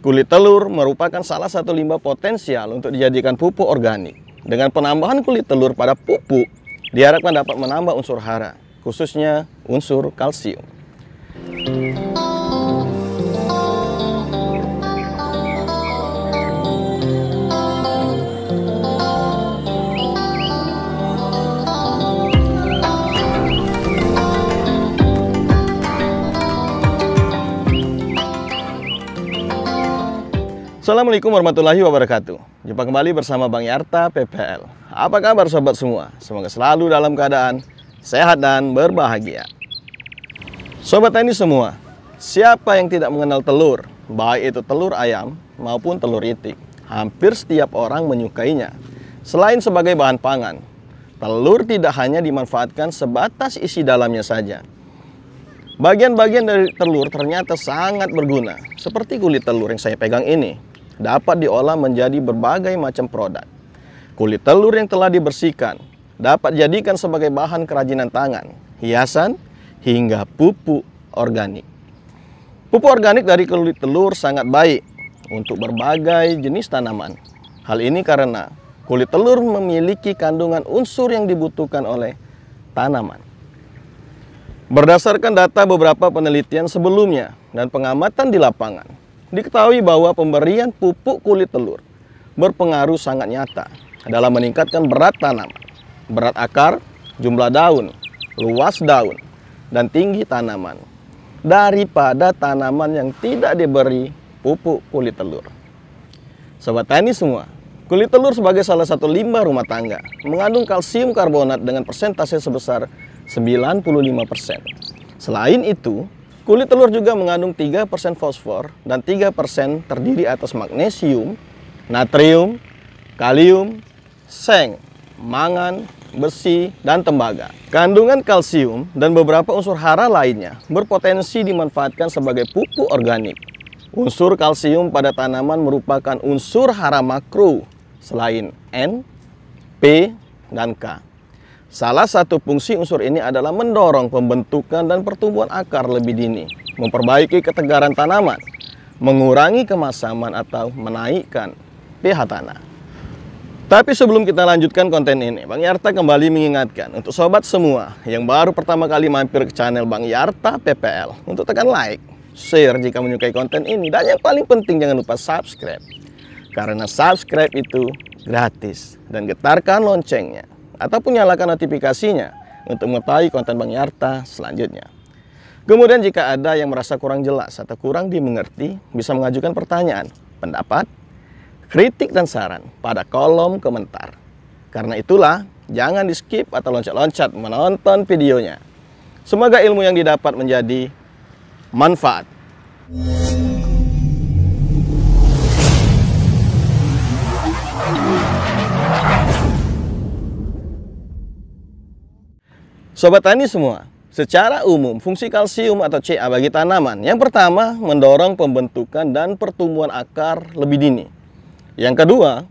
Kulit telur merupakan salah satu limbah potensial untuk dijadikan pupuk organik. Dengan penambahan kulit telur pada pupuk, diharapkan dapat menambah unsur hara, khususnya unsur kalsium. Assalamualaikum warahmatullahi wabarakatuh. Jumpa kembali bersama Bang Yarta PPL. Apa kabar sobat semua? Semoga selalu dalam keadaan sehat dan berbahagia. Sobat tani semua, siapa yang tidak mengenal telur? Baik itu telur ayam maupun telur itik. Hampir setiap orang menyukainya. Selain sebagai bahan pangan, telur tidak hanya dimanfaatkan sebatas isi dalamnya saja. Bagian-bagian dari telur ternyata sangat berguna. Seperti kulit telur yang saya pegang ini, dapat diolah menjadi berbagai macam produk. Kulit telur yang telah dibersihkan dapat dijadikan sebagai bahan kerajinan tangan, hiasan, hingga pupuk organik. Pupuk organik dari kulit telur sangat baik untuk berbagai jenis tanaman. Hal ini karena kulit telur memiliki kandungan unsur yang dibutuhkan oleh tanaman. Berdasarkan data beberapa penelitian sebelumnya dan pengamatan di lapangan, diketahui bahwa pemberian pupuk kulit telur berpengaruh sangat nyata dalam meningkatkan berat tanaman, berat akar, jumlah daun, luas daun, dan tinggi tanaman daripada tanaman yang tidak diberi pupuk kulit telur. Sobat tani semua, kulit telur sebagai salah satu limbah rumah tangga mengandung kalsium karbonat dengan persentase sebesar 95%. Selain itu, kulit telur juga mengandung 3% fosfor dan 3% terdiri atas magnesium, natrium, kalium, seng, mangan, besi, dan tembaga. Kandungan kalsium dan beberapa unsur hara lainnya berpotensi dimanfaatkan sebagai pupuk organik. Unsur kalsium pada tanaman merupakan unsur hara makro selain N, P, dan K. Salah satu fungsi unsur ini adalah mendorong pembentukan dan pertumbuhan akar lebih dini, memperbaiki ketegaran tanaman, mengurangi kemasaman atau menaikkan pH tanah. Tapi sebelum kita lanjutkan konten ini, Bang Yarta kembali mengingatkan untuk sobat semua yang baru pertama kali mampir ke channel Bang Yarta PPL untuk tekan like, share jika menyukai konten ini, dan yang paling penting jangan lupa subscribe. Karena subscribe itu gratis, dan getarkan loncengnya ataupun nyalakan notifikasinya untuk mengetahui konten Bang Yarta selanjutnya. Kemudian jika ada yang merasa kurang jelas atau kurang dimengerti, bisa mengajukan pertanyaan, pendapat, kritik, dan saran pada kolom komentar. Karena itulah, jangan di skip atau loncat-loncat menonton videonya. Semoga ilmu yang didapat menjadi manfaat. Sobat tani semua, secara umum fungsi kalsium atau Ca bagi tanaman yang pertama mendorong pembentukan dan pertumbuhan akar lebih dini. Yang kedua,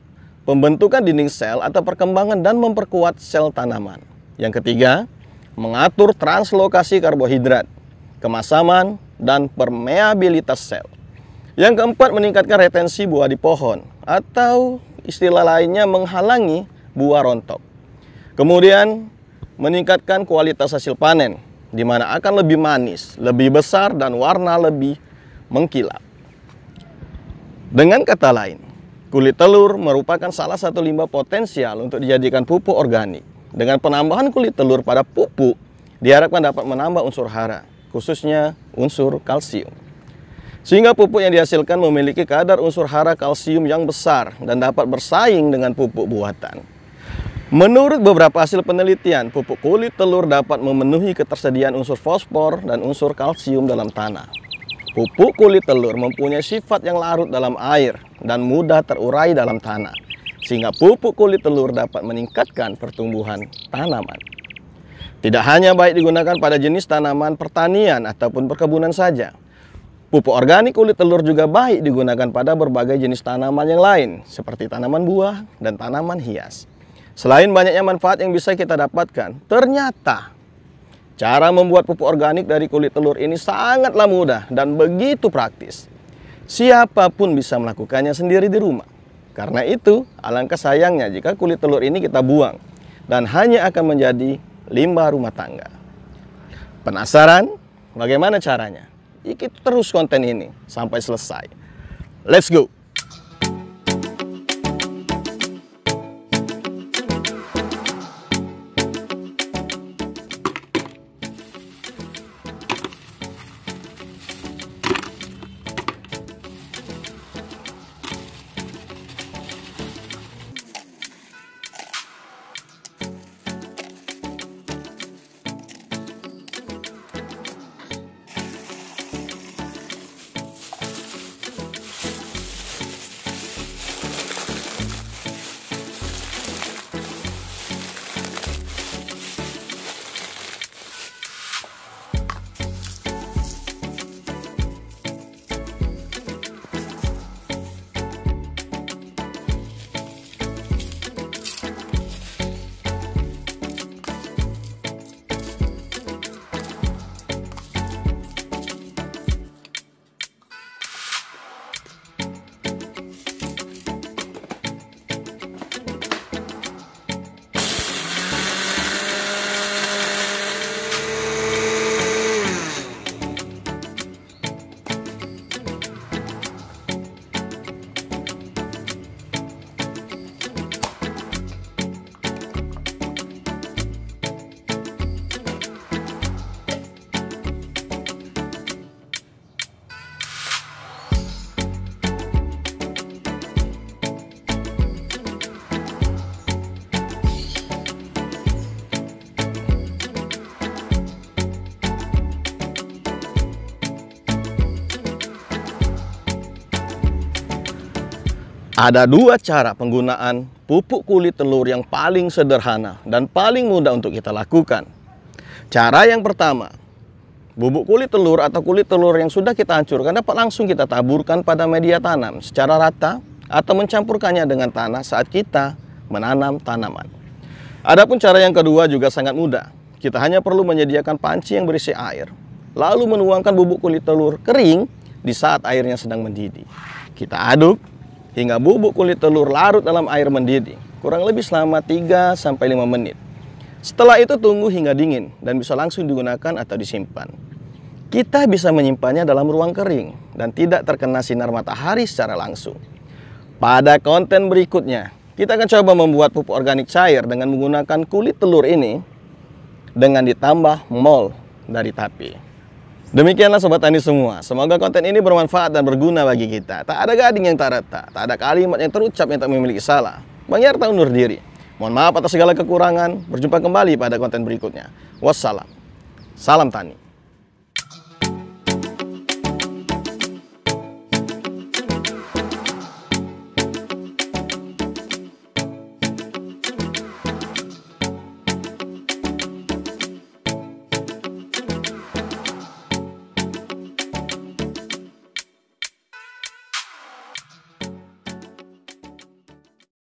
pembentukan dinding sel atau perkembangan dan memperkuat sel tanaman. Yang ketiga, mengatur translokasi karbohidrat, kemasaman, dan permeabilitas sel. Yang keempat, meningkatkan retensi buah di pohon atau istilah lainnya menghalangi buah rontok. Kemudian, meningkatkan kualitas hasil panen, di mana akan lebih manis, lebih besar, dan warna lebih mengkilap. Dengan kata lain, kulit telur merupakan salah satu limbah potensial untuk dijadikan pupuk organik. Dengan penambahan kulit telur pada pupuk, diharapkan dapat menambah unsur hara, khususnya unsur kalsium. Sehingga pupuk yang dihasilkan memiliki kadar unsur hara kalsium yang besar dan dapat bersaing dengan pupuk buatan. Menurut beberapa hasil penelitian, pupuk kulit telur dapat memenuhi ketersediaan unsur fosfor dan unsur kalsium dalam tanah. Pupuk kulit telur mempunyai sifat yang larut dalam air dan mudah terurai dalam tanah, sehingga pupuk kulit telur dapat meningkatkan pertumbuhan tanaman. Tidak hanya baik digunakan pada jenis tanaman pertanian ataupun perkebunan saja, pupuk organik kulit telur juga baik digunakan pada berbagai jenis tanaman yang lain, seperti tanaman buah dan tanaman hias. Selain banyaknya manfaat yang bisa kita dapatkan, ternyata cara membuat pupuk organik dari kulit telur ini sangatlah mudah dan begitu praktis. Siapapun bisa melakukannya sendiri di rumah. Karena itu, alangkah sayangnya jika kulit telur ini kita buang dan hanya akan menjadi limbah rumah tangga. Penasaran? Bagaimana caranya? Ikuti terus konten ini sampai selesai. Let's go! Ada dua cara penggunaan pupuk kulit telur yang paling sederhana dan paling mudah untuk kita lakukan. Cara yang pertama, bubuk kulit telur atau kulit telur yang sudah kita hancurkan dapat langsung kita taburkan pada media tanam secara rata atau mencampurkannya dengan tanah saat kita menanam tanaman. Adapun cara yang kedua juga sangat mudah. Kita hanya perlu menyediakan panci yang berisi air, lalu menuangkan bubuk kulit telur kering di saat airnya sedang mendidih. Kita aduk hingga bubuk kulit telur larut dalam air mendidih, kurang lebih selama 3-5 menit. Setelah itu tunggu hingga dingin dan bisa langsung digunakan atau disimpan. Kita bisa menyimpannya dalam ruang kering dan tidak terkena sinar matahari secara langsung. Pada konten berikutnya, kita akan coba membuat pupuk organik cair dengan menggunakan kulit telur ini dengan ditambah mol dari tapi. Demikianlah Sobat Tani semua, semoga konten ini bermanfaat dan berguna bagi kita. Tak ada gading yang tak retak, tak ada kalimat yang terucap yang tak memiliki salah. Bang Yarta undur diri. Mohon maaf atas segala kekurangan, berjumpa kembali pada konten berikutnya. Wassalam. Salam Tani.